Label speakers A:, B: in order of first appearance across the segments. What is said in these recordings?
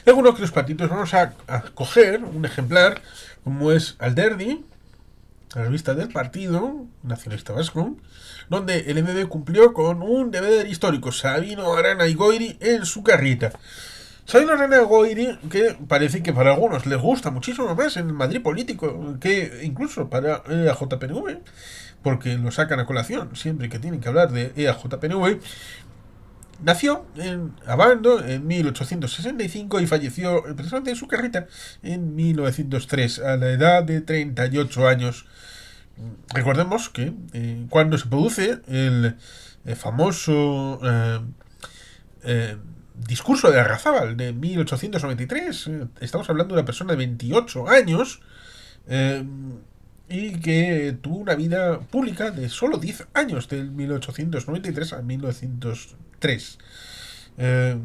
A: Algunos que los patitos vamos a coger un ejemplar como es Alderdi, la revista del Partido Nacionalista Vasco, donde el MB cumplió con un deber histórico. Sabino Arana y Goiri en su carrita. Sabino Arana y Goiri, que parece que para algunos les gusta muchísimo más en el Madrid político que incluso para EAJPNV, porque lo sacan a colación siempre que tienen que hablar de EAJPNV. Nació en Abando en 1865 y falleció precisamente en su carreta en 1903 a la edad de 38 años. Recordemos que cuando se produce el famoso discurso de Arrazábal de 1893, estamos hablando de una persona de 28 años eh, y que tuvo una vida pública de solo 10 años, del 1893 a 1903. Eh,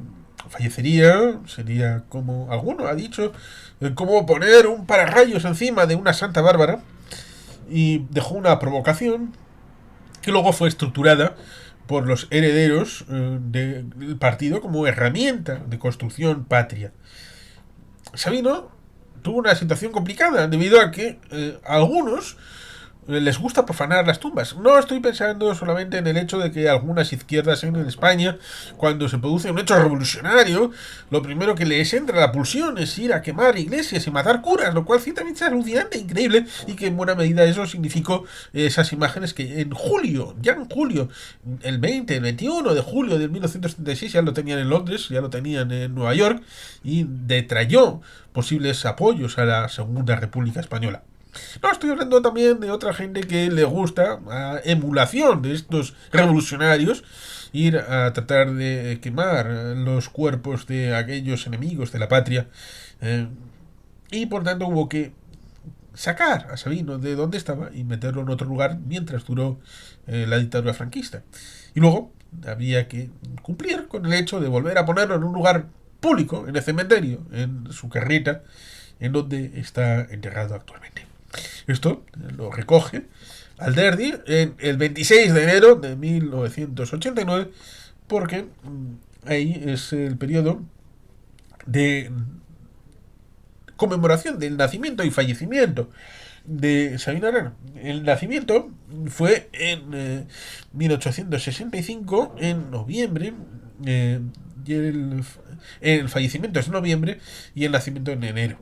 A: Fallecería, sería como alguno ha dicho, como poner un pararrayos encima de una Santa Bárbara, y dejó una provocación que luego fue estructurada por los herederos del partido como herramienta de construcción patria. Sabino tuvo una situación complicada debido a que algunos les gusta profanar las tumbas. No estoy pensando solamente en el hecho de que algunas izquierdas en España, cuando se produce un hecho revolucionario, lo primero que les entra la pulsión es ir a quemar iglesias y matar curas, lo cual ciertamente es alucinante e increíble, y que en buena medida eso significó esas imágenes que en julio, ya en julio, el 20, el 21 de julio de 1936 ya lo tenían en Londres, ya lo tenían en Nueva York, y detrayó posibles apoyos a la Segunda República Española. No, estoy hablando también de otra gente que le gusta, a emulación de estos revolucionarios, ir a tratar de quemar los cuerpos de aquellos enemigos de la patria. eh, y por tanto hubo que sacar a Sabino de donde estaba y meterlo en otro lugar mientras duró la dictadura franquista. Y luego había que cumplir con el hecho de volver a ponerlo en un lugar público, en el cementerio, en su carreta, en donde está enterrado actualmente. Esto lo recoge Alderdi en el 26 de enero de 1989, porque ahí es el periodo de conmemoración del nacimiento y fallecimiento de Sabino Arana. El nacimiento fue en 1865, en noviembre, y el fallecimiento es en noviembre y el nacimiento en enero.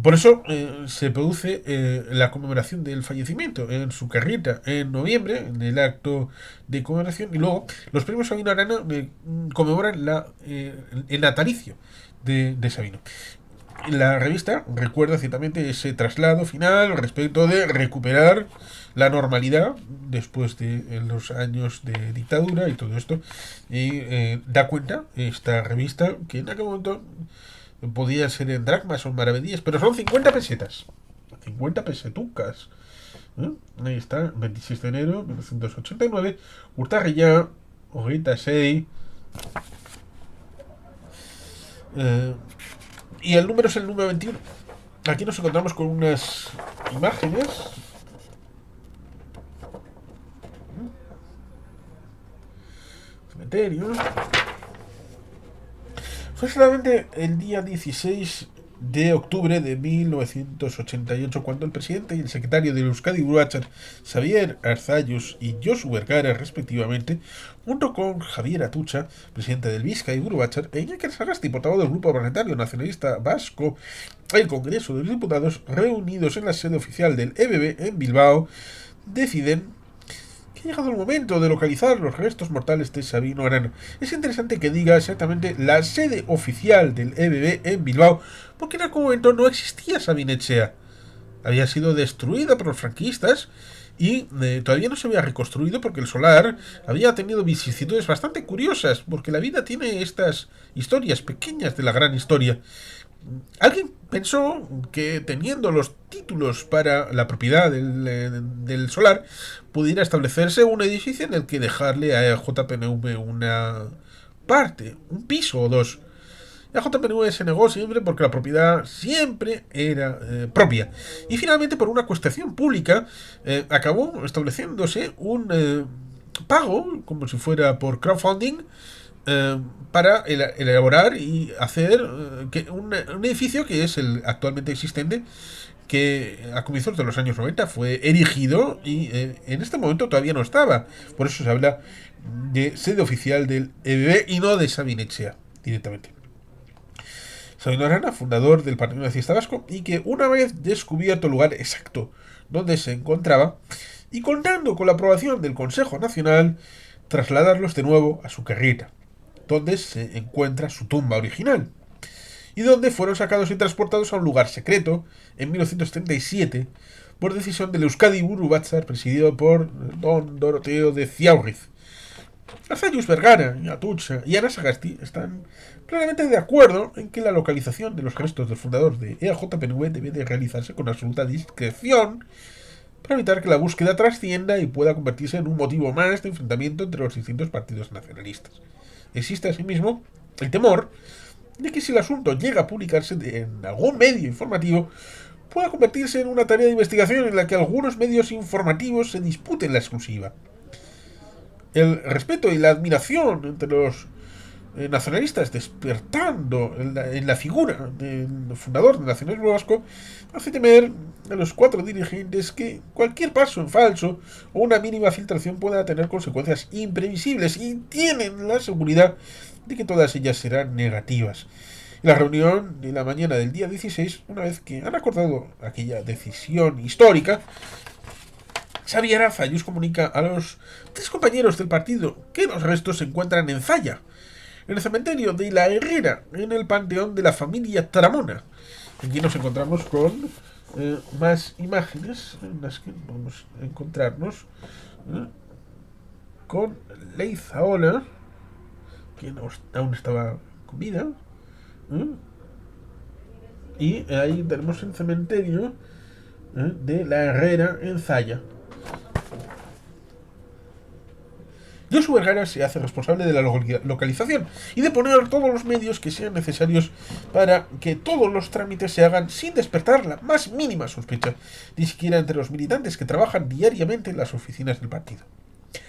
A: Por eso se produce la conmemoración del fallecimiento en su carrita en noviembre, en el acto de conmemoración, y luego los premios Sabino Arana conmemoran el natalicio de Sabino. La revista recuerda ciertamente ese traslado final respecto de recuperar la normalidad después de los años de dictadura y todo esto, y da cuenta esta revista que en aquel momento podía ser en dracmas o en maravedíes, pero son 50 pesetas, 50 pesetucas. Ahí está, 26 de enero de 1989, Urtarrilla, Hoguita 6. Y el número es el número 21. Aquí nos encontramos con unas imágenes. Cementerio. Fue solamente el día 16 de octubre de 1988 cuando el presidente y el secretario de Euskadi Gurutzar, Xavier Arzallus y Josu Vergara, respectivamente, junto con Javier Atutxa, presidente del Vizcaya y Gurutzar, e Iñaki Sagasti, portavoz del Grupo Parlamentario Nacionalista Vasco, el Congreso de los Diputados, reunidos en la sede oficial del EBB en Bilbao, deciden que ha llegado el momento de localizar los restos mortales de Sabino Arana. Es interesante que diga exactamente la sede oficial del EBB en Bilbao, porque en aquel momento no existía Sabinetxea. Había sido destruida por los franquistas y todavía no se había reconstruido porque el solar había tenido vicisitudes bastante curiosas, porque la vida tiene estas historias pequeñas de la gran historia. Alguien pensó que teniendo los títulos para la propiedad del solar pudiera establecerse un edificio en el que dejarle a JPNV una parte, un piso o dos. La JPNV se negó siempre porque la propiedad siempre era propia. Y finalmente, por una cuestión pública, acabó estableciéndose un pago, como si fuera por crowdfunding, eh, para elaborar y hacer un edificio que es el actualmente existente, que a comienzos de los años 90 fue erigido y en este momento todavía no estaba. Por eso se habla de sede oficial del EBB y no de Sabin Etxea directamente. Sabino Arana, fundador del Partido Nacionalista Vasco, y que una vez descubierto el lugar exacto donde se encontraba, y contando con la aprobación del Consejo Nacional, trasladarlos de nuevo a su carreta, donde se encuentra su tumba original, y donde fueron sacados y transportados a un lugar secreto en 1937 por decisión del Euskadi Buru Batzar, presidido por don Doroteo de Ciaurriz. Azayus Vergara, Atucha y Ana Sagasti están plenamente de acuerdo en que la localización de los restos del fundador de EAJPNV debe de realizarse con absoluta discreción para evitar que la búsqueda trascienda y pueda convertirse en un motivo más de enfrentamiento entre los distintos partidos nacionalistas. Existe asimismo el temor de que si el asunto llega a publicarse en algún medio informativo, pueda convertirse en una tarea de investigación en la que algunos medios informativos se disputen la exclusiva. El respeto y la admiración entre los nacionalistas despertando en la figura del fundador del nacionalismo vasco hace temer a los cuatro dirigentes que cualquier paso en falso o una mínima filtración pueda tener consecuencias imprevisibles y tienen la seguridad de que todas ellas serán negativas. La reunión de la mañana del día 16, una vez que han acordado aquella decisión histórica, Xavier Azayus comunica a los tres compañeros del partido que los restos se encuentran en Zaya, en el cementerio de La Herrera, en el panteón de la familia Taramona. Aquí nos encontramos con más imágenes en las que vamos a encontrarnos con Leizaola, que aún estaba con vida, y ahí tenemos el cementerio de La Herrera en Zaya. Josu Vergara se hace responsable de la localización y de poner todos los medios que sean necesarios para que todos los trámites se hagan sin despertar la más mínima sospecha, ni siquiera entre los militantes que trabajan diariamente en las oficinas del partido.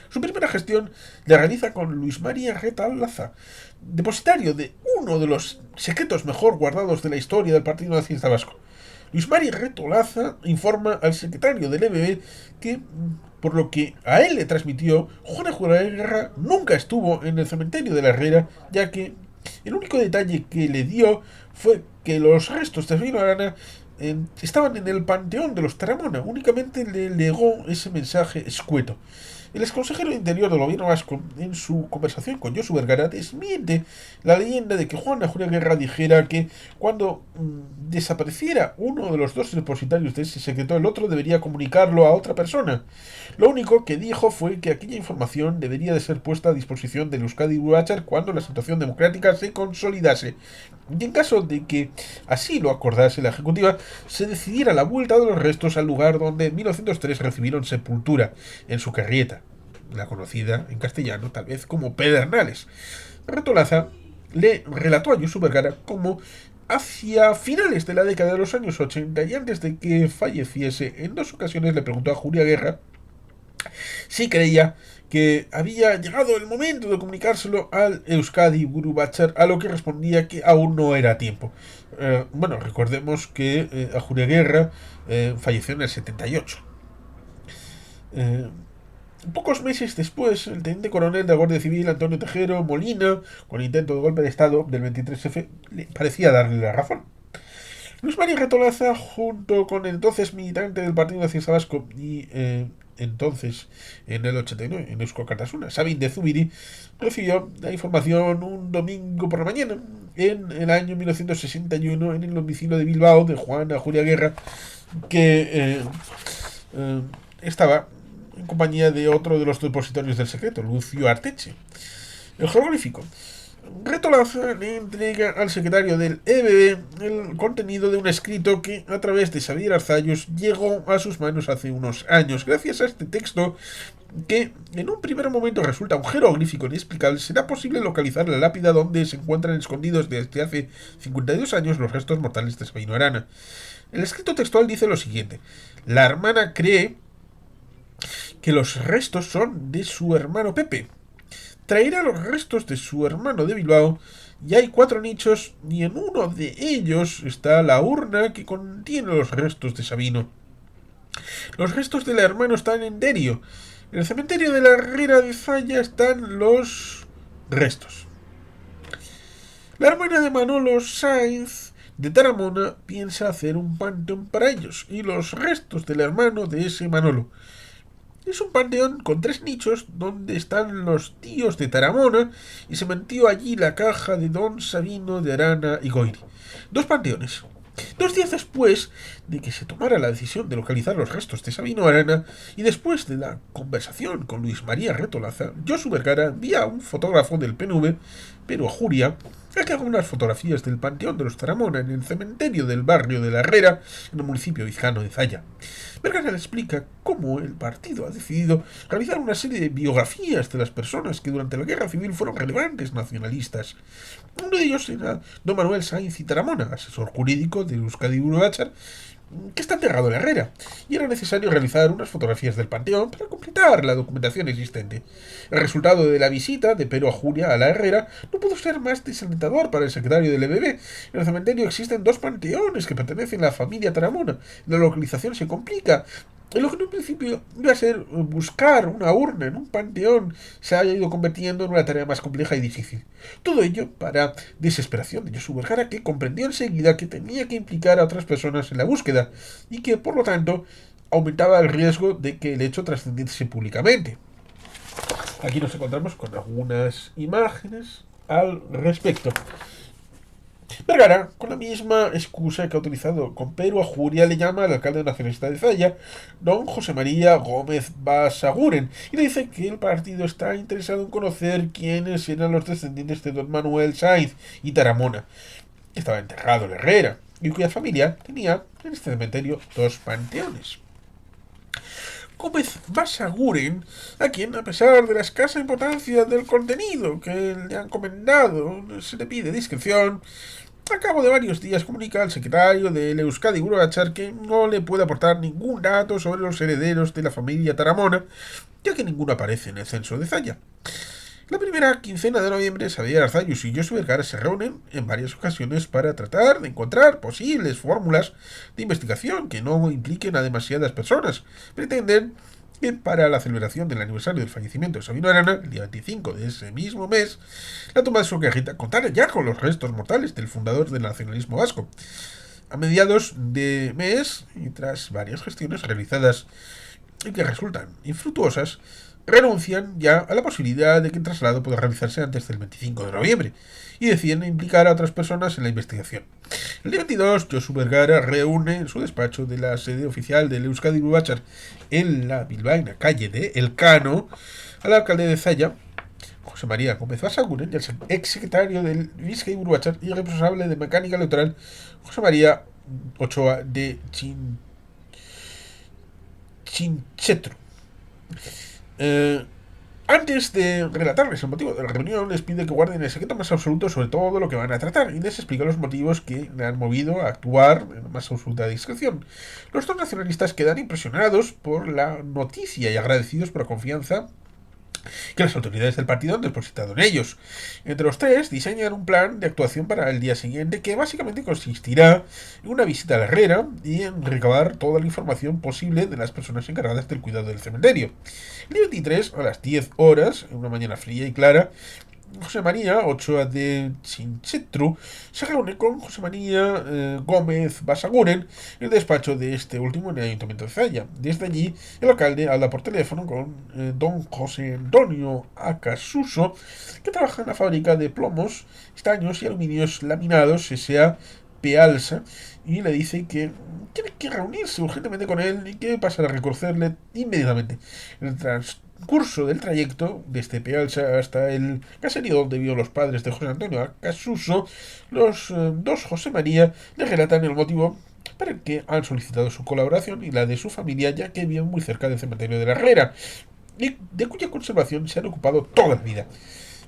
A: Su primera gestión la realiza con Luis María Retolaza, depositario de uno de los secretos mejor guardados de la historia del Partido Nacionalista Vasco. Luis María Retolaza informa al secretario del EBB que, por lo que a él le transmitió, Juana Guerra nunca estuvo en el cementerio de la Herrera, ya que el único detalle que le dio fue que los restos de Sabino Arana estaban en el panteón de los Taramona. Únicamente le legó ese mensaje escueto. El exconsejero de Interior del gobierno vasco, en su conversación con Josu Vergara, desmiente la leyenda de que Juana Julia Guerra dijera que cuando desapareciera uno de los dos depositarios de ese secreto, el otro debería comunicarlo a otra persona. Lo único que dijo fue que aquella información debería de ser puesta a disposición del Euskadi Batzar cuando la situación democrática se consolidase. Y en caso de que así lo acordase la Ejecutiva, se decidiera la vuelta de los restos al lugar donde en 1903 recibieron sepultura, en su carrieta, la conocida en castellano tal vez como Pedernales. Retolaza le relató a Josu Vergara cómo hacia finales de la década de los años 80 y antes de que falleciese, en dos ocasiones le preguntó a Julia Guerra si creía que había llegado el momento de comunicárselo al Euskadi Buru Batzar, a lo que respondía que aún no era tiempo. Bueno, recordemos que a Julia Guerra falleció en el 78. Pocos meses después, el teniente coronel de la Guardia Civil, Antonio Tejero Molina, con intento de golpe de Estado del 23F, le parecía darle la razón. Luis María Retolaza, junto con el entonces militante del Partido Nacionalista Vasco y entonces en el 89 en Eusko Alkartasuna, Sabin de Zubiri, recibió la información un domingo por la mañana en el año 1961 en el domicilio de Bilbao de Juana Julia Guerra, que estaba en compañía de otro de los depositarios del secreto, Lucio Arteche. El jeroglífico. Retolaza le entrega al secretario del EBB el contenido de un escrito que, a través de Xavier Arzayus, llegó a sus manos hace unos años. Gracias a este texto, que en un primer momento resulta un jeroglífico inexplicable, será posible localizar la lápida donde se encuentran escondidos desde hace 52 años los restos mortales de Sabino Arana. El escrito textual dice lo siguiente: la hermana cree que los restos son de su hermano Pepe. traerá los restos de su hermano de Bilbao, y hay 4 nichos, y en uno de ellos está la urna que contiene los restos de Sabino. Los restos del hermano están en Derio. En el cementerio de la Herrera de Zaya están los restos. La hermana de Manolo Sainz de Taramona piensa hacer un panteón para ellos y los restos del hermano de ese Manolo. Es un panteón con 3 nichos donde están los tíos de Taramona y se metió allí la caja de Don Sabino de Arana y Goiri. 2 panteones. 2 días después de que se tomara la decisión de localizar los restos de Sabino Arana y después de la conversación con Luis María Retolaza, Josu Vergara envía a un fotógrafo del PNV, pero a Juria, a que haga unas fotografías del panteón de los Taramona en el cementerio del barrio de la Herrera, en el municipio vizcano de Zaya. Vergara le explica cómo el partido ha decidido realizar una serie de biografías de las personas que durante la Guerra Civil fueron relevantes nacionalistas. Uno de ellos era don Manuel Sainz y Taramona, asesor jurídico de Euskadi Buruachar, que está enterrado en la Herrera, y era necesario realizar unas fotografías del panteón para completar la documentación existente. El resultado de la visita de Pero a Julia a la Herrera no pudo ser más desalentador para el secretario del EBB. En el cementerio existen 2 panteones que pertenecen a la familia Taramona. La localización se complica. Lo que en un principio iba a ser buscar una urna en un panteón se ha ido convirtiendo en una tarea más compleja y difícil. Todo ello para desesperación de Josu Vergara, que comprendió enseguida que tenía que implicar a otras personas en la búsqueda y que, por lo tanto, aumentaba el riesgo de que el hecho trascendiese públicamente. Aquí nos encontramos con algunas imágenes al respecto. Vergara, con la misma excusa que ha utilizado con Pero a Juria, le llama al alcalde nacionalista de Zaya, don José María Gómez Basaguren, y le dice que el partido está interesado en conocer quiénes eran los descendientes de don Manuel Sainz y Taramona, que estaba enterrado en Herrera, y cuya familia tenía en este cementerio 2 panteones. Gómez Basaguren, a quien, a pesar de la escasa importancia del contenido que le han encomendado, se le pide discreción, a cabo de varios días comunica al secretario del Euskadi Buruachar que no le puede aportar ningún dato sobre los herederos de la familia Taramona, ya que ninguno aparece en el censo de Zaya. La primera quincena de noviembre, Xavier Arzallus y Josu Vergara se reúnen en varias ocasiones para tratar de encontrar posibles fórmulas de investigación que no impliquen a demasiadas personas. Pretenden que para la celebración del aniversario del fallecimiento de Sabino Arana, el día 25 de ese mismo mes, la tumba de Socarrita contara ya con los restos mortales del fundador del nacionalismo vasco. A mediados de mes, y tras varias gestiones realizadas y que resultan infructuosas, renuncian ya a la posibilidad de que el traslado pueda realizarse antes del 25 de noviembre y deciden implicar a otras personas en la investigación. El día 22, Josu Vergara reúne en su despacho de la sede oficial del Euskadi Buruachar en la bilbaína calle de Elcano al alcalde de Zaya, José María Gómez Basaguren, y al exsecretario del Euskadi Buruachar y el responsable de mecánica electoral, José María Ochoa de Chinchetro. Antes de relatarles el motivo de la reunión, les pide que guarden el secreto más absoluto sobre todo lo que van a tratar y les explica los motivos que le han movido a actuar en más absoluta discreción. Los 2 nacionalistas quedan impresionados por la noticia y agradecidos por la confianza que las autoridades del partido han depositado en ellos. Entre los 3 diseñan un plan de actuación para el día siguiente que básicamente consistirá en una visita a la Herrera y en recabar toda la información posible de las personas encargadas del cuidado del cementerio. El día 23, a las 10 horas, en una mañana fría y clara, José María Ochoa de Chinchetru se reúne con José María Gómez Basaguren en el despacho de este último en el Ayuntamiento de Zaya. Desde allí, el alcalde habla por teléfono con don José Antonio Acasuso, que trabaja en la fábrica de plomos, estaños y aluminios laminados S.A. Pealsa, y le dice que tiene que reunirse urgentemente con él y que pasará a reconocerle inmediatamente. En el transcurso del trayecto desde Pealsa hasta el caserío donde vivió los padres de José Antonio Acasuso, los 2 José María le relatan el motivo para el que han solicitado su colaboración y la de su familia, ya que viven muy cerca del cementerio de la Herrera, y de cuya conservación se han ocupado toda la vida.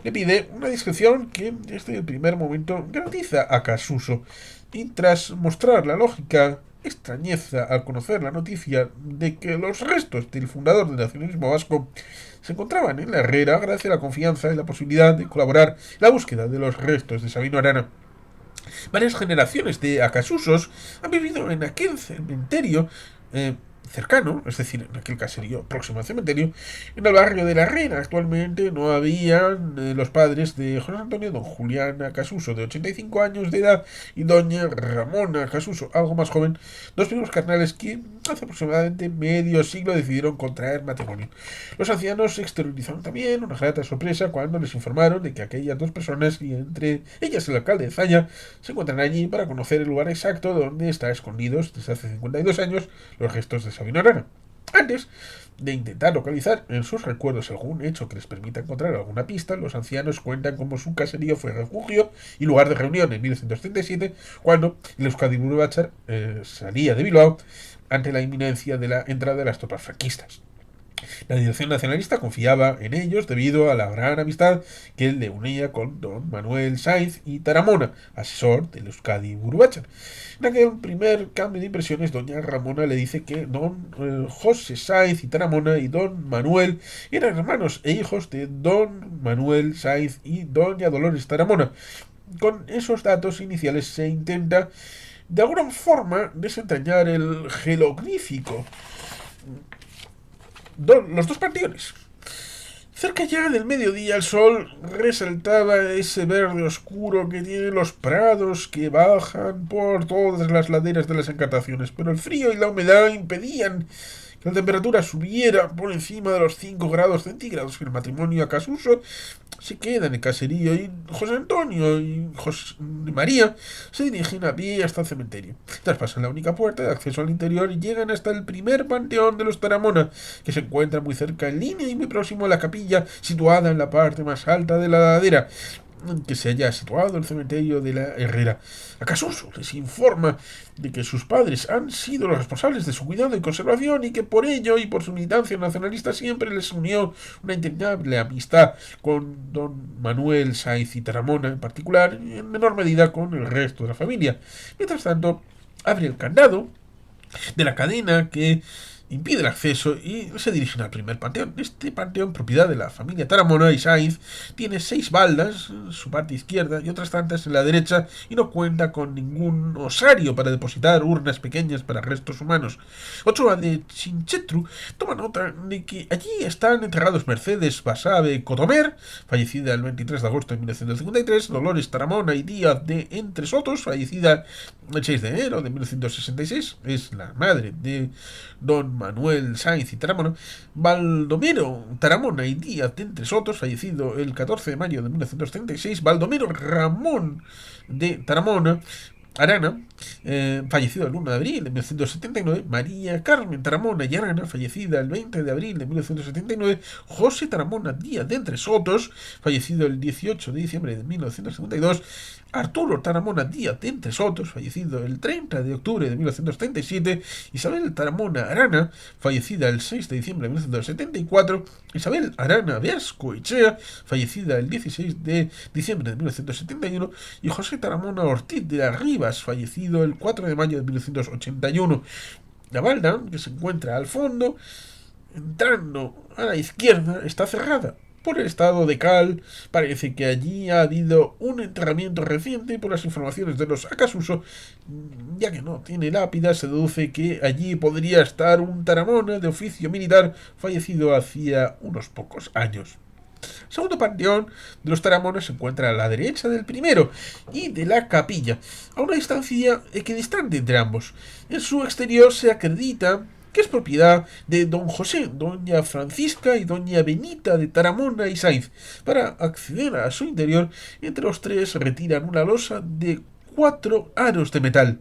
A: Le pide una discreción que desde el primer momento garantiza a Casuso, y tras mostrar la lógica extrañeza al conocer la noticia de que los restos del fundador del nacionalismo vasco se encontraban en la Herrera, gracias a la confianza y la posibilidad de colaborar en la búsqueda de los restos de Sabino Arana. Varias generaciones de acasusos han vivido en aquel cementerio cercano, es decir, en aquel caserío próximo al cementerio, en el barrio de la Reina. Actualmente no habían los padres de José Antonio, don Julián Acasuso, de 85 años de edad, y doña Ramona Acasuso, algo más joven, dos primos carnales que hace aproximadamente medio siglo decidieron contraer matrimonio. Los ancianos se exteriorizaron también una grata sorpresa cuando les informaron de que aquellas dos personas, y entre ellas el alcalde de Zaya, se encuentran allí para conocer el lugar exacto donde están escondidos desde hace 52 años los restos de Sabino Arana. Antes de intentar localizar en sus recuerdos algún hecho que les permita encontrar alguna pista, los ancianos cuentan cómo su caserío fue refugio y lugar de reunión en 1937, cuando el Euskadi Burubachar salía de Bilbao ante la inminencia de la entrada de las tropas franquistas. La dirección nacionalista confiaba en ellos debido a la gran amistad que le unía con don Manuel Sáenz y Taramona, asesor del Euskadi Burubachar. En aquel primer cambio de impresiones, doña Ramona le dice que don José Sáenz y Taramona y don Manuel eran hermanos e hijos de don Manuel Sáenz y doña Dolores Taramona. Con esos datos iniciales se intenta de alguna forma desentrañar el jeroglífico. Los dos panteones. Cerca ya del mediodía el sol resaltaba ese verde oscuro que tienen los prados que bajan por todas las laderas de las Encartaciones, pero el frío y la humedad impedían que la temperatura subiera por encima de los 5 grados centígrados. El matrimonio Acasuso se queda en el caserío y José Antonio y José María se dirigen a pie hasta el cementerio. Traspasan la única puerta de acceso al interior y llegan hasta el primer panteón de los Taramona, que se encuentra muy cerca en línea y muy próximo a la capilla situada en la parte más alta de la ladera en que se haya situado el cementerio de la Herrera. Acasuso les informa de que sus padres han sido los responsables de su cuidado y conservación y que por ello y por su militancia nacionalista siempre les unió una entrañable amistad con don Manuel Sáenz y Taramona en particular, y en menor medida con el resto de la familia. Mientras tanto, abre el candado de la cadena que impide el acceso y se dirigen al primer panteón. Este panteón, propiedad de la familia Taramona y Sáenz, tiene 6 baldas en su parte izquierda y otras tantas en la derecha y no cuenta con ningún osario para depositar urnas pequeñas para restos humanos. Ochoa de Chinchetru toma nota de que allí están enterrados Mercedes Basabe Cotomer, fallecida el 23 de agosto de 1953, Dolores Taramona y Díaz de Entre Sotos, fallecida el 6 de enero de 1966, es la madre de don Manuel Sáenz y Taramona, Baldomero Taramona y Díaz de Entre Sotos, fallecido el 14 de mayo de 1936, Baldomero Ramón de Taramona Arana, fallecido el 1 de abril de 1979, María Carmen Taramona y Arana, fallecida el 20 de abril de 1979, José Taramona Díaz de Entre Sotos, fallecido el 18 de diciembre de 1952, Arturo Taramona Díaz de Entre Sotos, fallecido el 30 de octubre de 1937, Isabel Taramona Arana, fallecida el 6 de diciembre de 1974, Isabel Arana Verscoechea, fallecida el 16 de diciembre de 1971, y José Taramona Ortiz de las Rivas, fallecido el 4 de mayo de 1981. La balda, que se encuentra al fondo, entrando a la izquierda, está cerrada por el estado de cal. Parece que allí ha habido un enterramiento reciente. Por las informaciones de los Acasuso, ya que no tiene lápida, se deduce que allí podría estar un Taramona de oficio militar fallecido hacía unos pocos años. El segundo panteón de los Taramonas se encuentra a la derecha del primero y de la capilla, a una distancia equidistante entre ambos. En su exterior se acredita que es propiedad de don José, doña Francisca y doña Benita de Taramona y Sáenz. Para acceder a su interior, entre los tres retiran una losa de 4 aros de metal.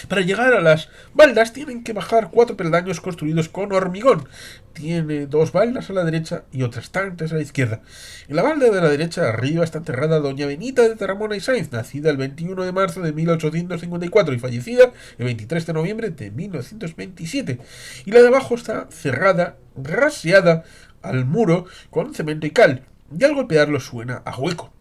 A: Para llegar a las baldas tienen que bajar 4 peldaños construidos con hormigón. Tiene 2 baldas a la derecha y otras tantas a la izquierda. En la balda de la derecha arriba está enterrada doña Benita de Taramona y Sáenz, nacida el 21 de marzo de 1854 y fallecida el 23 de noviembre de 1927. Y la de abajo está cerrada, raseada al muro con cemento y cal, y al golpearlo suena a hueco.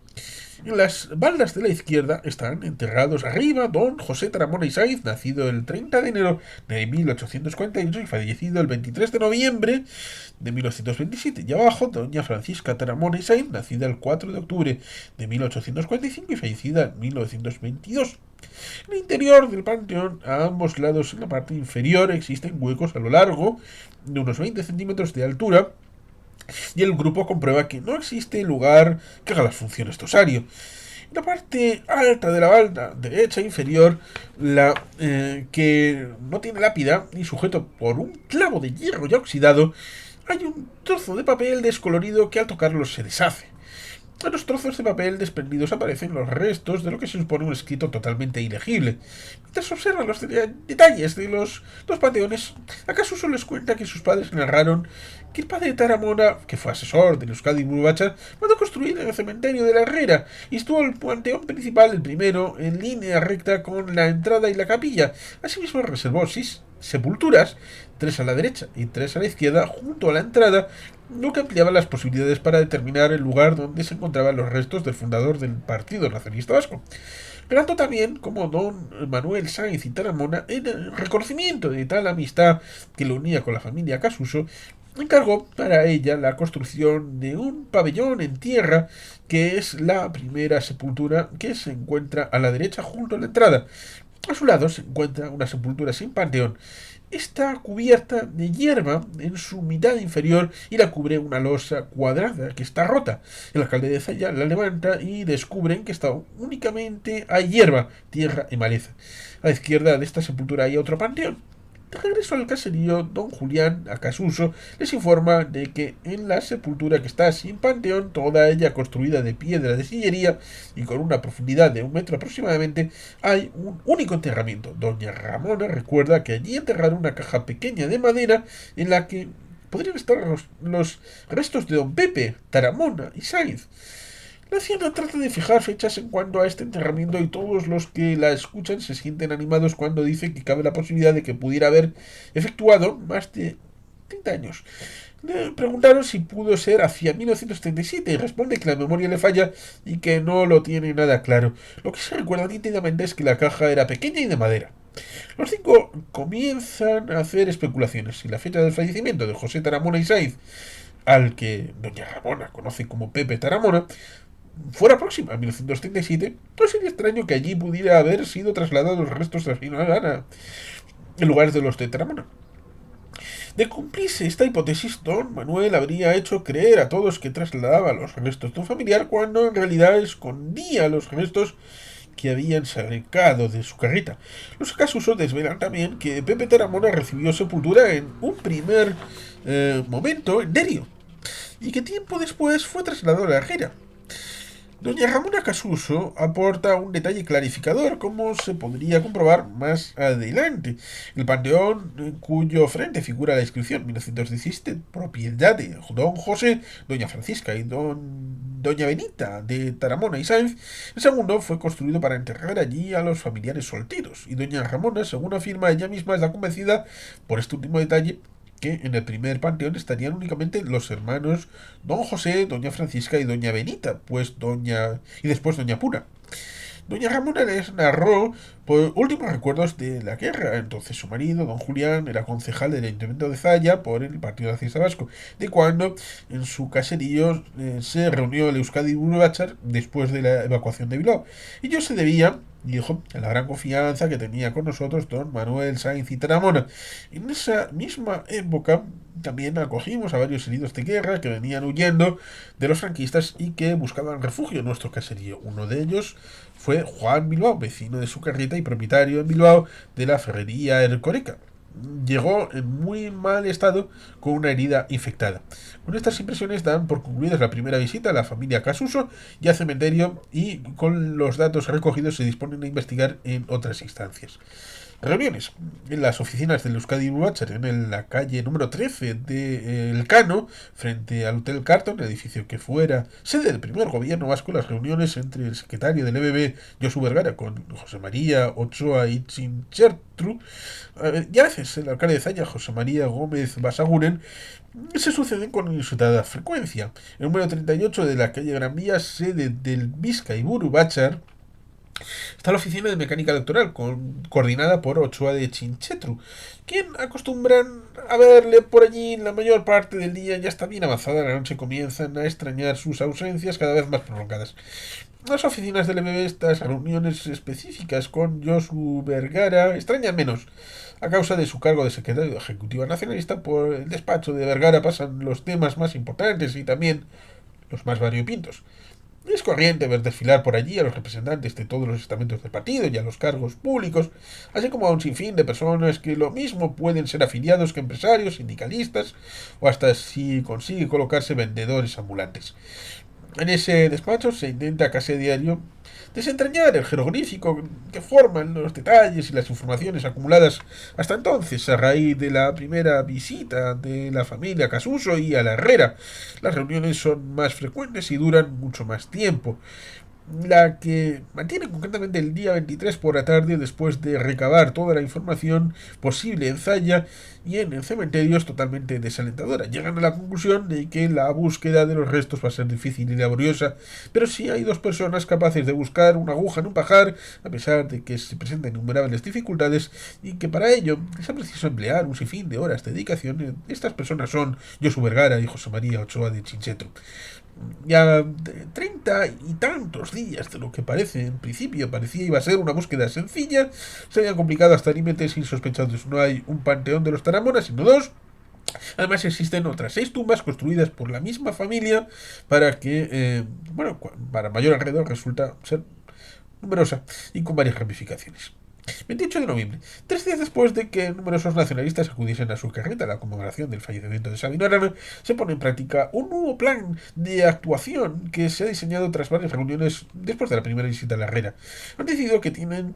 A: En las baldas de la izquierda están enterrados arriba don José Taramona y Sáinz, nacido el 30 de enero de 1848 y fallecido el 23 de noviembre de 1927. Y abajo, doña Francisca Taramona y Sáinz, nacida el 4 de octubre de 1845 y fallecida en 1922. En el interior del panteón, a ambos lados en la parte inferior, existen huecos a lo largo de unos 20 centímetros de altura, y el grupo comprueba que no existe lugar que haga las funciones de osario. En la parte alta de la balda derecha inferior, que no tiene lápida y sujeto por un clavo de hierro ya oxidado, hay un trozo de papel descolorido que al tocarlo se deshace. En los trozos de papel desprendidos aparecen los restos de lo que se supone un escrito totalmente ilegible. Mientras observan los detalles de los dos panteones, acaso solo les cuenta que sus padres narraron que el padre de Taramona, que fue asesor de Euskadi Burbacha, mandó construir el cementerio de la Herrera y estuvo el panteón principal, el primero, en línea recta con la entrada y la capilla. Asimismo reservó 6 sepulturas, 3 a la derecha y 3 a la izquierda, junto a la entrada, lo que ampliaba las posibilidades para determinar el lugar donde se encontraban los restos del fundador del Partido Nacionalista Vasco. Relató también como don Manuel Sáenz y Taramona, en reconocimiento de tal amistad que lo unía con la familia Casuso, encargó para ella la construcción de un pabellón en tierra, que es la primera sepultura que se encuentra a la derecha junto a la entrada. A su lado se encuentra una sepultura sin panteón. Está cubierta de hierba en su mitad inferior y la cubre una losa cuadrada que está rota. El alcalde de Zaya la levanta y descubren que está únicamente hay hierba, tierra y maleza. A la izquierda de esta sepultura hay otro panteón. De regreso al caserío, don Julián Acasuso les informa de que en la sepultura que está sin panteón, toda ella construida de piedra de sillería y con una profundidad de 1 metro aproximadamente, hay un único enterramiento. Doña Ramona recuerda que allí enterraron una caja pequeña de madera en la que podrían estar los restos de don Pepe, Taramona y Sáenz. La anciana trata de fijar fechas en cuanto a este enterramiento y todos los que la escuchan se sienten animados cuando dice que cabe la posibilidad de que pudiera haber efectuado más de 30 años. Le preguntaron si pudo ser hacia 1937 y responde que la memoria le falla y que no lo tiene nada claro. Lo que se recuerda nítidamente es que la caja era pequeña y de madera. Los 5 comienzan a hacer especulaciones. Si la fecha del fallecimiento de José Taramona y Sáenz, al que doña Ramona conoce como Pepe Taramona, fuera próxima a 1937, no sería extraño que allí pudiera haber sido trasladados los restos de la Ana en lugar de los de Taramona. De cumplirse esta hipótesis, don Manuel habría hecho creer a todos que trasladaba los restos de un familiar cuando en realidad escondía los restos que habían sacado de su carreta. Los Casuso desvelan también que Pepe Taramona recibió sepultura en un primer momento en Derio y que tiempo después fue trasladado a la Herrera. Doña Ramona Casuso aporta un detalle clarificador, como se podría comprobar más adelante. El panteón, en cuyo frente figura la inscripción 1917, propiedad de don José, doña Francisca y doña Benita de Taramona y Sáenz, el segundo fue construido para enterrar allí a los familiares solteros, y doña Ramona, según afirma ella misma, está convencida por este último detalle que en el primer panteón estarían únicamente los hermanos don José, doña Francisca y doña Benita, y después doña Pura. Doña Ramona les narró por últimos recuerdos de la guerra. Entonces su marido, don Julián, era concejal del Ayuntamiento de Zalla por el Partido Nacionalista Vasco, de cuando en su caserío se reunió el Euskadi Burbatzar después de la evacuación de Bilbao. Y yo se debía, dijo, a la gran confianza que tenía con nosotros don Manuel Sáenz y Taramona. En esa misma época también acogimos a varios heridos de guerra que venían huyendo de los franquistas y que buscaban refugio en nuestro caserío. Uno de ellos fue Juan Bilbao, vecino de su carreta y propietario en Bilbao de la ferrería Ercoreca. Llegó en muy mal estado con una herida infectada. Con estas impresiones dan por concluida la primera visita a la familia Casuso y al cementerio, y con los datos recogidos se disponen a investigar en otras instancias. reuniones en las oficinas del Euskadi Búcher en la calle número 13 de Elcano, frente al Hotel Carton, el edificio que fuera sede del primer gobierno vasco. Las reuniones entre el secretario del EBB, Josu Vergara, con José María Ochoa y Chinchertru, y a veces el alcalde de Zalla, José María Gómez Basaguren, se suceden con inusitada frecuencia. El número 38 de la calle Gran Vía, sede del Bizkaiburu Batzar, está la oficina de mecánica electoral, coordinada por Ochoa de Chinchetru, quien acostumbran a verle por allí la mayor parte del día. Ya está bien avanzada la noche, comienzan a extrañar sus ausencias cada vez más prolongadas. Las oficinas del MB, estas reuniones específicas con Josu Vergara, extrañan menos. A causa de su cargo de secretario de Ejecutiva Nacionalista, por el despacho de Vergara pasan los temas más importantes y también los más variopintos. Es corriente ver desfilar por allí a los representantes de todos los estamentos del partido y a los cargos públicos, así como a un sinfín de personas que lo mismo pueden ser afiliados que empresarios, sindicalistas o hasta, si consigue colocarse, vendedores ambulantes. En ese despacho se intenta casi a diario desentrañar el jeroglífico que forman los detalles y las informaciones acumuladas hasta entonces a raíz de la primera visita de la familia Casuso y a la Herrera. Las reuniones son más frecuentes y duran mucho más tiempo. La que mantiene concretamente el día 23 por la tarde, después de recabar toda la información posible en Zalla y en el cementerio, es totalmente desalentadora. Llegan a la conclusión de que la búsqueda de los restos va a ser difícil y laboriosa, pero sí hay dos personas capaces de buscar una aguja en un pajar, a pesar de que se presentan innumerables dificultades, y que para ello es preciso emplear un sinfín de horas de dedicación. Estas personas son Josu Vergara y José María Ochoa de Chinchetru. Ya 30 y tantos días de lo que parece en principio parecía iba a ser una búsqueda sencilla, se había complicado hasta límites insospechados. No hay un panteón de los Taramona, sino dos. Además existen otras 6 tumbas construidas por la misma familia para que, para mayor alrededor resulta ser numerosa y con varias ramificaciones. 28 de noviembre, 3 días después de que numerosos nacionalistas acudiesen a su carreta a la conmemoración del fallecimiento de Sabino Arana, se pone en práctica un nuevo plan de actuación que se ha diseñado tras varias reuniones después de la primera visita a la Herrera. Han decidido que tienen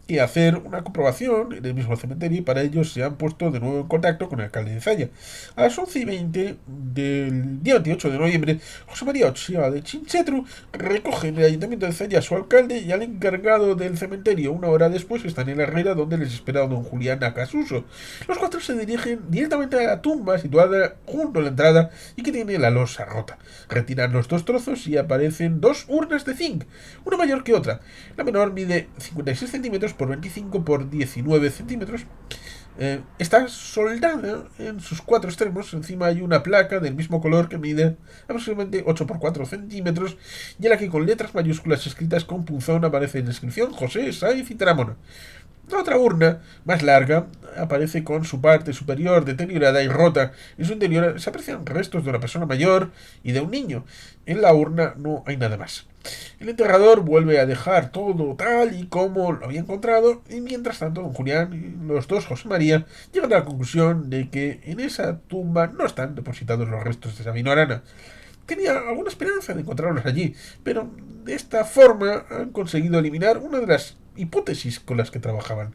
A: que hacer una comprobación en el mismo cementerio, y para ello se han puesto de nuevo en contacto con el alcalde de Zalla. A las 11:20 del día 28 de noviembre, José María Ochoa de Chinchetru recoge en el ayuntamiento de Zalla a su alcalde y al encargado del cementerio. Una hora después están en la Herrera, donde les espera don Julián Acasuso. Los cuatro se dirigen directamente a la tumba situada junto a la entrada y que tiene la losa rota. Retiran los 2 trozos y aparecen 2 urnas de zinc, una mayor que otra. La menor mide 56 centímetros por 25 por 19 centímetros. Está soldada en sus 4 extremos. Encima hay una placa del mismo color que mide aproximadamente 8 por 4 centímetros y en la que con letras mayúsculas escritas con punzón aparece la inscripción José Sáenz y Taramona. La otra urna, más larga, aparece con su parte superior deteriorada y rota. En su interior se aprecian restos de una persona mayor y de un niño. En la urna no hay nada más. El enterrador vuelve a dejar todo tal y como lo había encontrado, y mientras tanto don Julián y los dos José María llegan a la conclusión de que en esa tumba no están depositados los restos de Sabino Arana. Tenía alguna esperanza de encontrarlos allí, pero de esta forma han conseguido eliminar una de las hipótesis con las que trabajaban.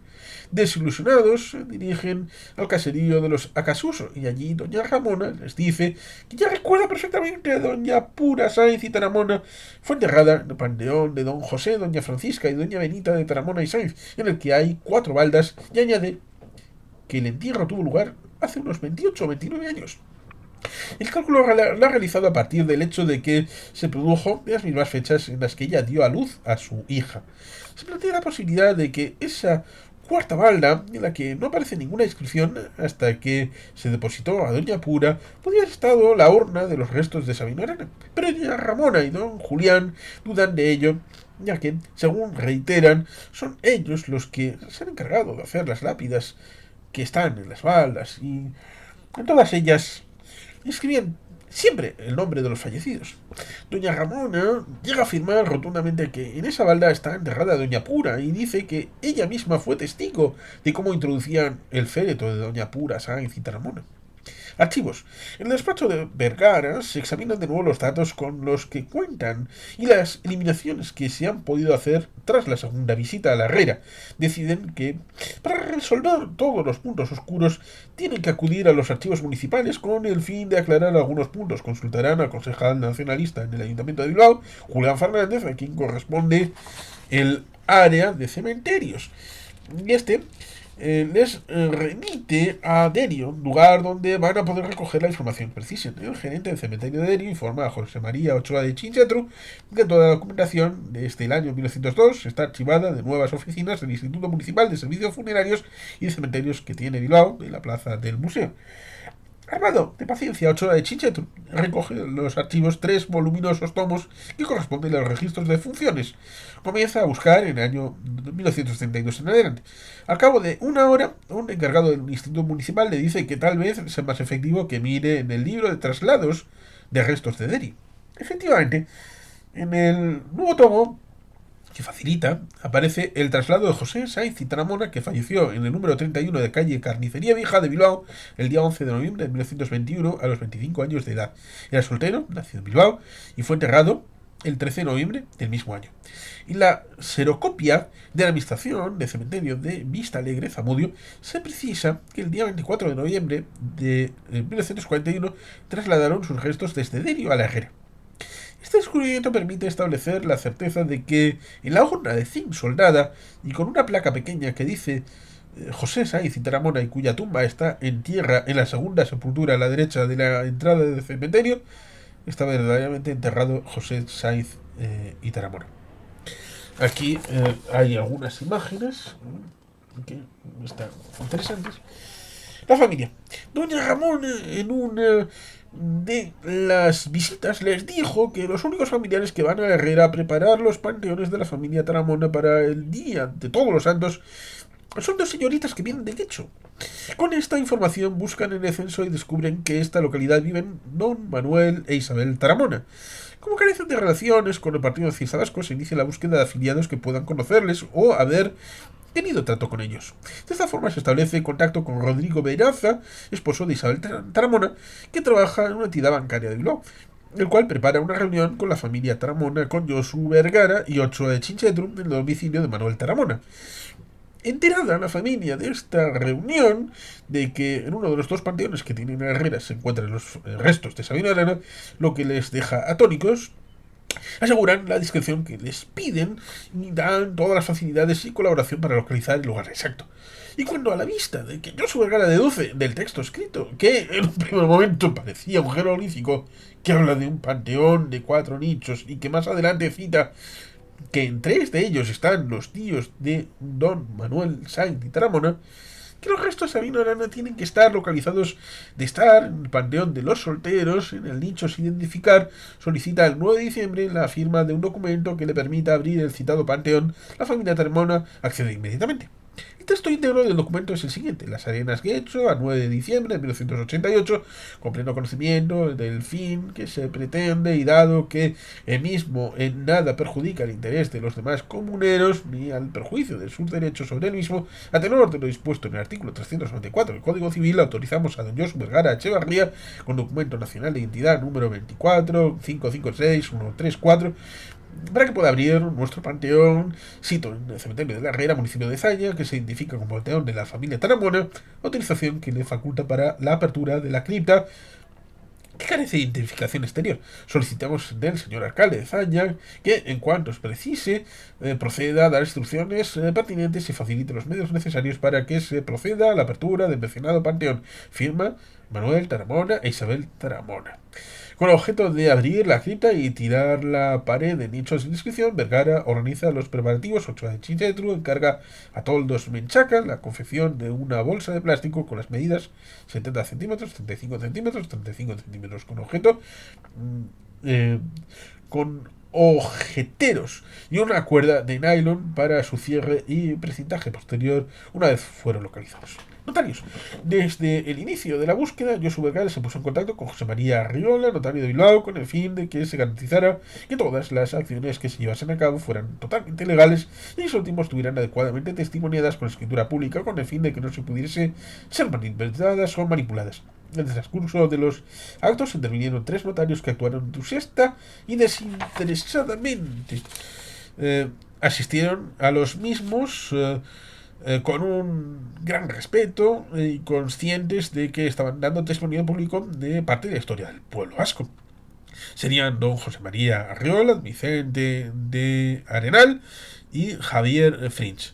A: Desilusionados, se dirigen al caserío de los Acasuso, y allí doña Ramona les dice que ya recuerda perfectamente a doña Pura Sáenz y Taramona. Fue enterrada en el panteón de don José, doña Francisca y doña Benita de Taramona y Sáenz, en el que hay 4 baldas, y añade que el entierro tuvo lugar hace unos 28 o 29 años. El cálculo lo ha realizado a partir del hecho de que se produjo en las mismas fechas en las que ella dio a luz a su hija. Se plantea la posibilidad de que esa 4 balda, en la que no aparece ninguna inscripción hasta que se depositó a doña Pura, podría haber estado la urna de los restos de Sabino Arana. Pero doña Ramona y don Julián dudan de ello, ya que, según reiteran, son ellos los que se han encargado de hacer las lápidas que están en las baldas, y en todas ellas escribían siempre el nombre de los fallecidos. Doña Ramona llega a afirmar rotundamente que en esa balda está enterrada doña Pura, y dice que ella misma fue testigo de cómo introducían el féretro de doña Pura, Sáenz y Taramona. Archivos. En el despacho de Vergara se examinan de nuevo los datos con los que cuentan y las eliminaciones que se han podido hacer tras la segunda visita a la Herrera. Deciden que para resolver todos los puntos oscuros tienen que acudir a los archivos municipales con el fin de aclarar algunos puntos. Consultarán al concejal nacionalista en el Ayuntamiento de Bilbao, Julián Fernández, a quien corresponde el área de cementerios. Y les remite a Derio, lugar donde van a poder recoger la información precisa. El gerente del cementerio de Derio informa a José María Ochoa de Chinchetru que toda la documentación desde el año 1902 está archivada de nuevas oficinas del Instituto Municipal de Servicios Funerarios y de Cementerios que tiene Bilbao, en la plaza del museo. Armado de paciencia, Ochoa de Chinchetru recoge los archivos 3 voluminosos tomos que corresponden a los registros de funciones. Comienza a buscar en el año 1932 en adelante. Al cabo de una hora, un encargado del Instituto Municipal le dice que tal vez sea más efectivo que mire en el libro de traslados de restos de Deri. Efectivamente, en el nuevo tomo que facilita, aparece el traslado de José Saiz y Taramona, que falleció en el número 31 de calle Carnicería Vieja de Bilbao el día 11 de noviembre de 1921 a los 25 años de edad. Era soltero, nacido en Bilbao, y fue enterrado el 13 de noviembre del mismo año. Y la serocopia de la administración de cementerio de Vista Alegre, Zamudio, se precisa que el día 24 de noviembre de 1941 trasladaron sus restos desde Derio a la Herrera. Este descubrimiento permite establecer la certeza de que en la urna de zinc soldada y con una placa pequeña que dice José Saiz y Taramona y cuya tumba está en tierra en la segunda sepultura a la derecha de la entrada del cementerio, está verdaderamente enterrado José Saiz y Taramona. Aquí hay algunas imágenes que están interesantes. La familia. Doña Ramón en una de las visitas les dijo que los únicos familiares que van a la Herrera a preparar los panteones de la familia Taramona para el día de todos los santos son dos señoritas que vienen de Guecho. Con esta información buscan en el censo y descubren que esta localidad viven don Manuel e Isabel Taramona. Como carecen de relaciones con el Partido Socialista Vasco, se inicia la búsqueda de afiliados que puedan conocerles o haber tenido trato con ellos. De esta forma se establece contacto con Rodrigo Veraza, esposo de Isabel Taramona, que trabaja en una entidad bancaria de Bilbao, el cual prepara una reunión con la familia Taramona, con Josu Vergara y Ochoa de Chinchetru en el domicilio de Manuel Taramona. Enterada la familia de esta reunión, de que en uno de los dos panteones que tienen Herrera se encuentran los restos de Sabino Arana, lo que les deja atónicos, aseguran la discreción que les piden y dan todas las facilidades y colaboración para localizar el lugar exacto. Y cuando a la vista de que Josu Vergara deduce del texto escrito, que en un primer momento parecía un jeroglífico que habla de un panteón de 4 nichos y que más adelante cita que en 3 de ellos están los tíos de don Manuel Sainz y Taramona, que los restos de Sabino Arana tienen que estar localizados de estar en el panteón de los solteros, en el nicho sin identificar, solicita el 9 de diciembre la firma de un documento que le permita abrir el citado panteón. La familia Taramona accede inmediatamente. El texto íntegro del documento es el siguiente: Las Arenas Guecho, a 9 de diciembre de 1988, con pleno conocimiento del fin que se pretende y dado que el mismo en nada perjudica el interés de los demás comuneros ni al perjuicio de sus derechos sobre el mismo, a tenor de lo dispuesto en el artículo 394 del Código Civil, autorizamos a don Josu Vergara Echevarría, con documento nacional de identidad número 24556-134, para que pueda abrir nuestro panteón, sito en el cementerio de la Herrera, municipio de Zalla, que se identifica como panteón de la familia Taramona, autorización que le faculta para la apertura de la cripta, que carece de identificación exterior. Solicitamos del señor alcalde de Zalla que, en cuanto os precise, proceda a dar instrucciones pertinentes y facilite los medios necesarios para que se proceda a la apertura del mencionado panteón. Firma Manuel Taramona e Isabel Taramona. Con el objeto de abrir la cripta y tirar la pared de nichos de inscripción, Vergara organiza los preparativos. Ochoa de Chinchetru encarga a Toldos Menchaca la confección de una bolsa de plástico con las medidas 70 centímetros, 35 centímetros, 35 centímetros, con ojeteros y una cuerda de nylon para su cierre y precintaje posterior una vez fueron localizados. Notarios. Desde el inicio de la búsqueda, Josu Vergara se puso en contacto con José María Arriola, notario de Bilbao, con el fin de que se garantizara que todas las acciones que se llevasen a cabo fueran totalmente legales y los últimos estuvieran adecuadamente testimoniadas con escritura pública, con el fin de que no se pudiese ser malinterpretadas o manipuladas. En el transcurso de los actos intervinieron 3 notarios que actuaron entusiasta y desinteresadamente. Asistieron a los mismos con un gran respeto y conscientes de que estaban dando testimonio público de parte de la historia del pueblo vasco. Serían don José María Arriola, Vicente de Arenal y Javier Frinch.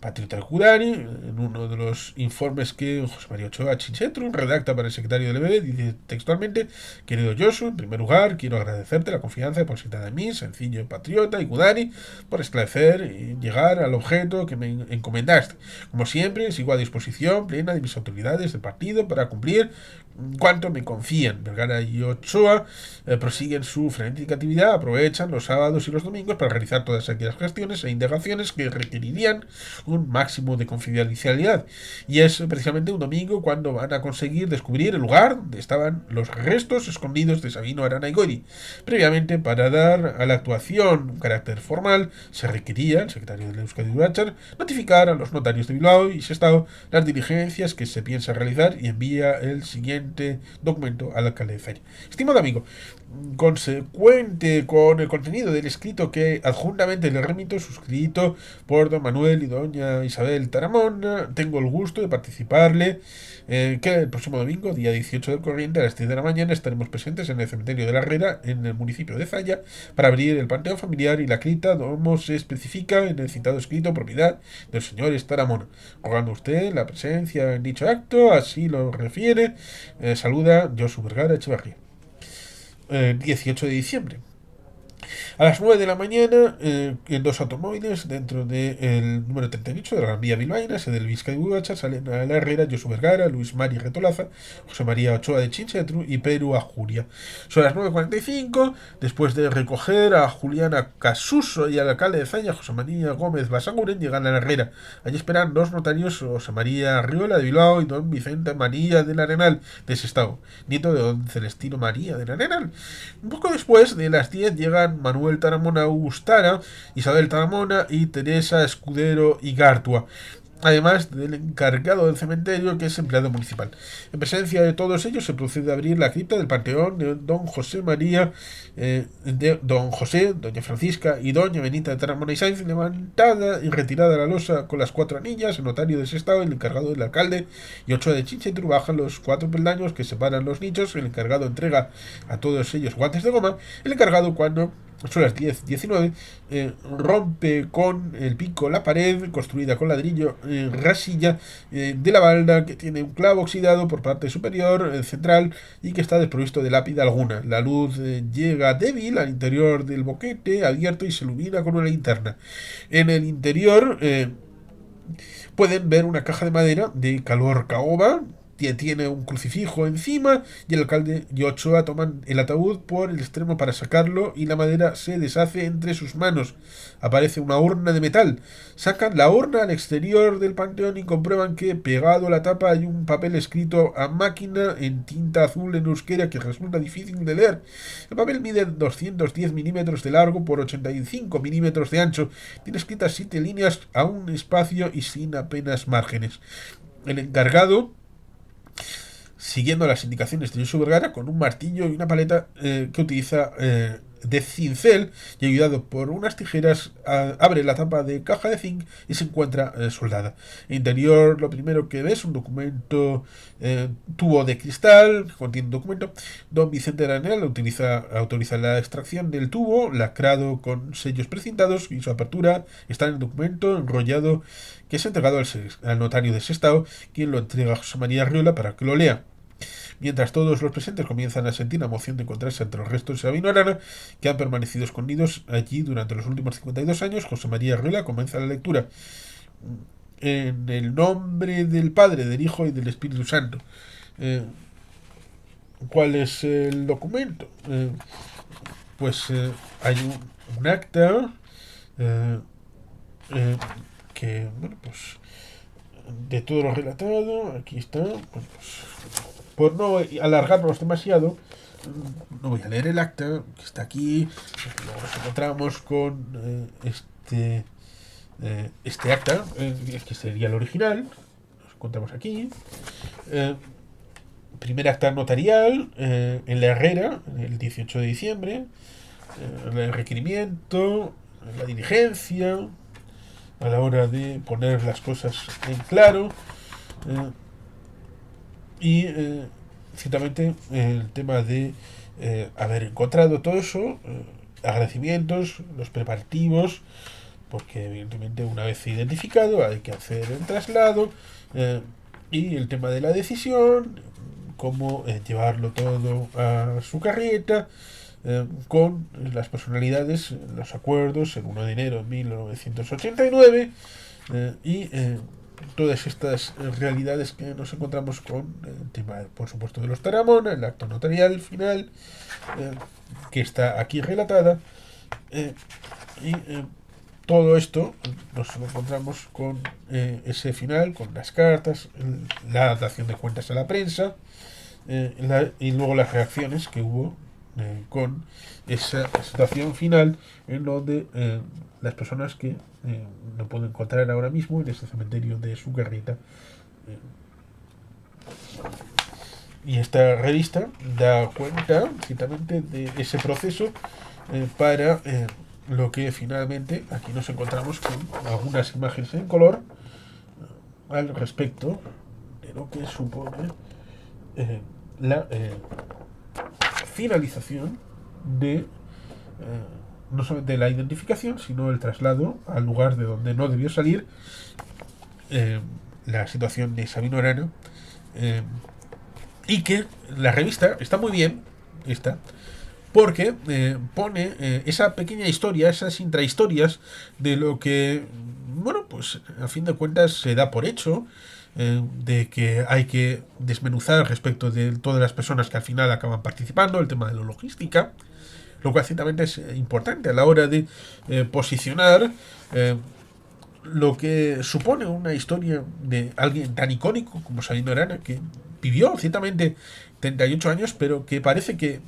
A: Patriota de Cudani, en uno de los informes que José María Ochoa Chinchetru redacta para el secretario del EBB, dice textualmente: querido Josu, en primer lugar quiero agradecerte la confianza depositada en mí, sencillo patriota y Cudani, por esclarecer y llegar al objeto que me encomendaste. Como siempre, sigo a disposición plena de mis autoridades del partido para cumplir cuanto me confían. Vergara y Ochoa prosiguen su frenética actividad, aprovechan los sábados y los domingos para realizar todas aquellas gestiones e indagaciones que requerirían un máximo de confidencialidad. Y es precisamente un domingo cuando van a conseguir descubrir el lugar donde estaban los restos escondidos de Sabino Arana y Goiri. Previamente, para dar a la actuación un carácter formal, se requería, el secretario del Euskadi Urachar, notificar a los notarios de Bilbao y Sestao las diligencias que se piensa realizar y envía el siguiente documento al alcalde de Zalla. Estimado amigo, consecuente con el contenido del escrito que adjuntamente le remito, suscrito por don Manuel y doña Isabel Taramón, tengo el gusto de participarle que el próximo domingo, día 18 del corriente, a las 10 de la mañana, estaremos presentes en el cementerio de la Herrera, en el municipio de Zalla, para abrir el panteón familiar y la cripta, como se especifica en el citado escrito, propiedad del señor Taramón. Rogando usted la presencia en dicho acto, así lo refiere, saluda Josu Vergara Echevarría. 18 de diciembre. A las 9 de la mañana, en 2 automóviles dentro del número 38 de la Gran Vía Bilbaína, sede del Vizcaya Udachar, salen a la Herrera Josu Vergara, Luis Mari Retolaza, José María Ochoa de Chinchetru y Peru a Julia. Son las 9:45, después de recoger a Juliana Casuso y al alcalde de Zalla, José María Gómez Basaguren, llegan a la Herrera. Allí esperan 2 notarios, José María Arriola de Bilbao y don Vicente María del Arenal de Sestao, nieto de don Celestino María del Arenal. Un poco después de las 10 llegan Manuel Taramona Augustara, Isabel Taramona y Teresa Escudero Igartua, además del encargado del cementerio, que es empleado municipal. En presencia de todos ellos se procede a abrir la cripta del panteón de don José María, de don José, doña Francisca y doña Benita de Taramona y Sainz, levantada y retirada la losa con las 4 niñas. El notario de Sestao, el encargado del alcalde y Ochoa de Chinchetru bajan los 4 peldaños que separan los nichos. El encargado entrega a todos ellos guantes de goma. El encargado, cuando son las 10:19, rompe con el pico la pared construida con ladrillo rasilla de la balda, que tiene un clavo oxidado por parte superior central y que está desprovisto de lápida alguna. La luz llega débil al interior del boquete abierto y se ilumina con una linterna. En el interior pueden ver una caja de madera de color caoba, tiene un crucifijo encima y el alcalde y Ochoa toman el ataúd por el extremo para sacarlo y la madera se deshace entre sus manos. Aparece una urna de metal. Sacan la urna al exterior del panteón y comprueban que pegado a la tapa hay un papel escrito a máquina en tinta azul en euskera que resulta difícil de leer. El papel mide 210 milímetros de largo por 85 milímetros de ancho. Tiene escritas 7 líneas a un espacio y sin apenas márgenes. El encargado, siguiendo las indicaciones de Josu Vergara, con un martillo y una paleta que utiliza de cincel y ayudado por unas tijeras, abre la tapa de caja de zinc y se encuentra soldada. En interior, lo primero que ves es un documento, tubo de cristal que contiene un documento. Don Vicente Aranel autoriza la extracción del tubo lacrado con sellos precintados y su apertura está en el documento enrollado que es entregado al notario de Sestao, quien lo entrega a José María Arriola para que lo lea. Mientras todos los presentes comienzan a sentir la emoción de encontrarse entre los restos de Sabino Arana, que han permanecido escondidos allí durante los últimos 52 años, José María Arriola comienza la lectura. En el nombre del Padre, del Hijo y del Espíritu Santo. ¿Cuál es el documento? Hay un acta que, bueno, pues de todo lo relatado, aquí está. Bueno, pues, por no alargarnos demasiado, no voy a leer el acta que está aquí. Luego nos encontramos con este acta, que sería el original. Nos encontramos aquí. primer acta notarial en la Herrera, el 18 de diciembre, el requerimiento, la diligencia, a la hora de poner las cosas en claro, eh, y ciertamente el tema de haber encontrado todo eso, agradecimientos, los preparativos, porque evidentemente una vez identificado hay que hacer el traslado, eh, y el tema de la decisión, cómo llevarlo todo a su carreta, con las personalidades, los acuerdos, el 1 de enero de 1989, todas estas realidades que nos encontramos con el tema, por supuesto, de los Taramona, el acto notarial final, eh, que está aquí relatada, eh, y todo esto nos lo encontramos con ese final, con las cartas, la dación de cuentas a la prensa, y luego las reacciones que hubo con esa situación final, en donde las personas que no puedo encontrar ahora mismo en este cementerio de su carreta. Y esta revista da cuenta ciertamente de ese proceso, para lo que finalmente aquí nos encontramos con algunas imágenes en color al respecto de lo que supone la finalización de no solamente la identificación, sino el traslado al lugar de donde no debió salir, eh, la situación de Sabino Arana, eh, y que la revista está muy bien, está, porque pone esa pequeña historia, esas intrahistorias de lo que, bueno, pues a fin de cuentas se da por hecho, de que hay que desmenuzar respecto de todas las personas que al final acaban participando, el tema de la logística, lo cual ciertamente es importante a la hora de posicionar lo que supone una historia de alguien tan icónico como Sabino Arana, que vivió ciertamente 38 años, pero que parece que,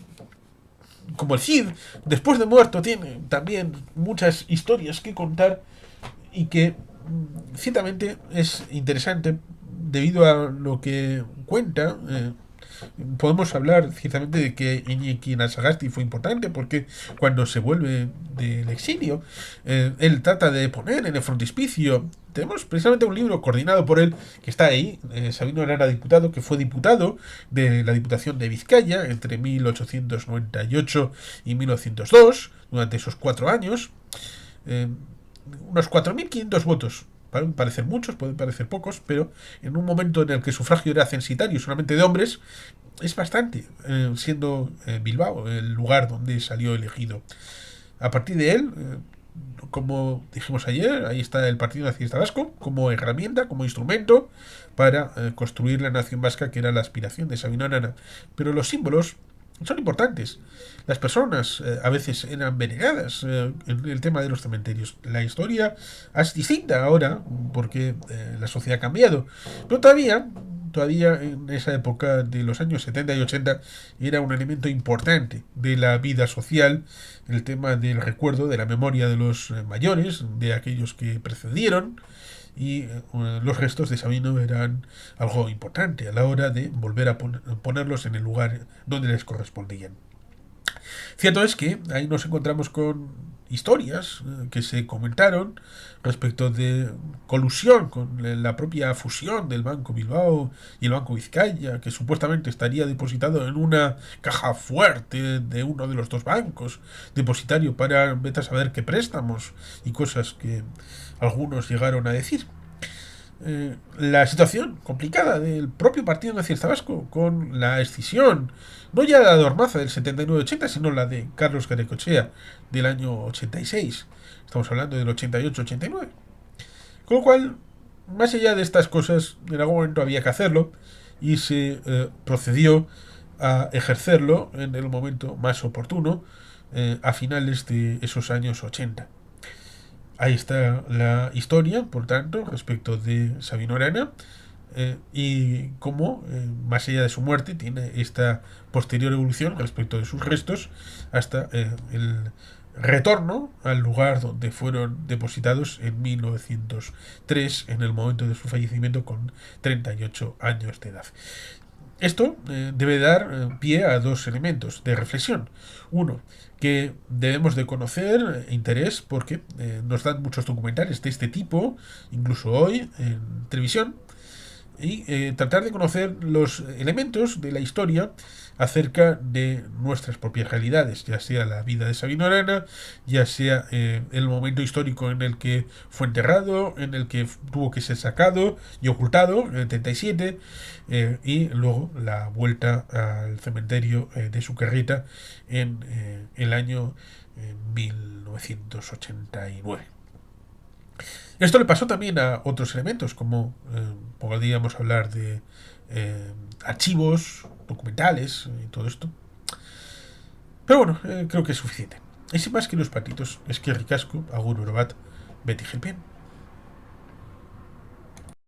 A: como el Cid, después de muerto, tiene también muchas historias que contar, y que ciertamente es interesante debido a lo que cuenta. Podemos hablar ciertamente de que Iñaki Anasagasti fue importante, porque cuando se vuelve del exilio, él trata de poner en el frontispicio. Tenemos precisamente un libro coordinado por él que está ahí. Sabino era diputado, que fue diputado de la Diputación de Vizcaya entre 1898 y 1902, durante esos 4 años. Eh, Unos 4.500 votos. Pueden parecer muchos, pueden parecer pocos, pero en un momento en el que el sufragio era censitario solamente de hombres, es bastante, siendo Bilbao el lugar donde salió elegido. A partir de él, como dijimos ayer, ahí está el Partido Nacionalista Vasco como herramienta, como instrumento para construir la nación vasca, que era la aspiración de Sabino Arana. Pero los símbolos son importantes. Las personas a veces eran veneradas en el tema de los cementerios. La historia es distinta ahora porque la sociedad ha cambiado. Pero todavía en esa época de los años 70 y 80 era un elemento importante de la vida social, el tema del recuerdo, de la memoria de los mayores, de aquellos que precedieron, y los restos de Sabino eran algo importante a la hora de volver a ponerlos en el lugar donde les correspondían. Cierto es que ahí nos encontramos con historias que se comentaron respecto de colusión con la propia fusión del Banco Bilbao y el Banco Vizcaya, que supuestamente estaría depositado en una caja fuerte de uno de los dos bancos, depositario para vete a saber qué préstamos y cosas que algunos llegaron a decir. La situación complicada del propio Partido Nacionalista Vasco con la escisión, no ya la de Ormaza del 79-80, sino la de Carlos Garaikoetxea del año 86. Estamos hablando del 88-89. Con lo cual, más allá de estas cosas, en algún momento había que hacerlo, y se procedió a ejercerlo en el momento más oportuno, a finales de esos años 80. Ahí está la historia, por tanto, respecto de Sabino Arana, y cómo, más allá de su muerte, tiene esta posterior evolución respecto de sus restos hasta el retorno al lugar donde fueron depositados en 1903, en el momento de su fallecimiento con 38 años de edad. Esto debe dar pie a dos elementos de reflexión. Uno, que debemos de conocer interés porque nos dan muchos documentales de este tipo, incluso hoy en televisión, y tratar de conocer los elementos de la historia acerca de nuestras propias realidades, ya sea la vida de Sabino Arana, ya sea el momento histórico en el que fue enterrado, en el que tuvo que ser sacado y ocultado en el 37, y luego la vuelta al cementerio de su carreta en el año 1989. Esto le pasó también a otros elementos, como podríamos hablar de eh, archivos, documentales y todo esto. Pero bueno, creo que es suficiente. Y sin más que los patitos, es que ricasco, agur, orobat, Betty Gelpien.